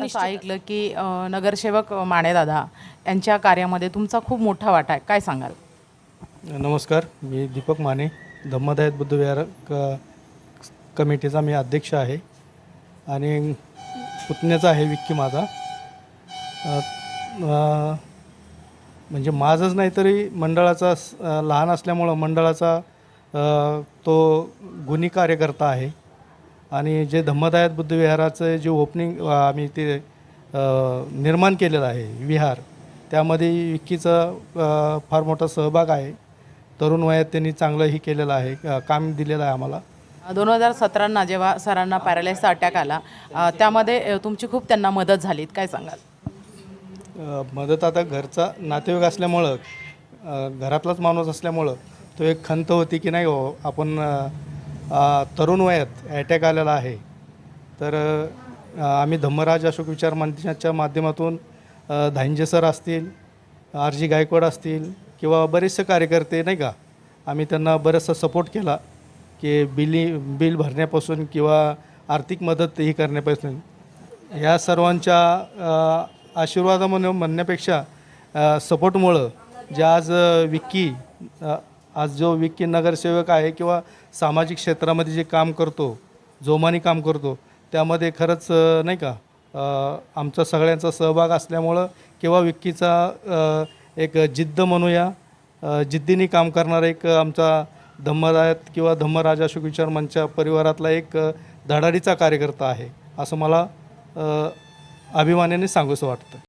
असं ऐकलं की नगरसेवक मानेदादा यांच्या कार्यामध्ये तुमचा खूप मोठा वाटा आहे, काय सांगाल? नमस्कार, मी दीपक माने, धम्मदायत बुद्धविहार कमिटीचा मी अध्यक्ष आहे आणि पुतण्याचा आहे विक्की माझा. म्हणजे माझंच नाही तरी मंडळाचा लहान असल्यामुळं मंडळाचा तो गुणी कार्यकर्ता आहे. आणि जे धम्मदायत बुद्धविहाराचं जे ओपनिंग आम्ही ते निर्माण केलेलं आहे विहार, त्यामध्ये विक्कीचा फार मोठा सहभाग आहे. तरुण वयात त्यांनी चांगलंही केलेलं आहे, काम दिलेलं आहे आम्हाला. 2017 जेव्हा सरांना पॅरालाइजचा अटॅक आला त्यामध्ये तुमची खूप त्यांना मदत झाली, काय सांगाल? मदत आता घरचा नातेवाईक असल्यामुळं, घरातलाच माणूस असल्यामुळं तो एक खंत होती की नाही हो आपण तरुण वयात अटॅक आलेला आहे. तर आम्ही धम्मराज अशोक विचार मंचाच्या माध्यमातून धांजे सर असतील, RG गायकवाड असतील किंवा बरेचसे कार्यकर्ते नाही का, आम्ही त्यांना बराचसा सपोर्ट केला की बिल भरण्यापासून किंवा आर्थिक मदतही करण्यापासून. ह्या सर्वांच्या आशीर्वाद म्हणण्यापेक्षा सपोर्टमुळं जे आज जो विक्की नगरसेवक आहे किंवा सामाजिक क्षेत्रामध्ये जे काम करतो, जोमानी काम करतो, त्यामध्ये खरंच नाही का आमचा सगळ्यांचा सहभाग असल्यामुळं किंवा विक्कीचा एक जिद्द म्हणूया, जिद्दीने काम करणारा एक आमचा धम्मदायत किंवा धम्मराज अशोक विचार मंच परिवारातला एक धडाडीचा कार्यकर्ता आहे, असं मला अभिमानाने सांगूसं वाटतं.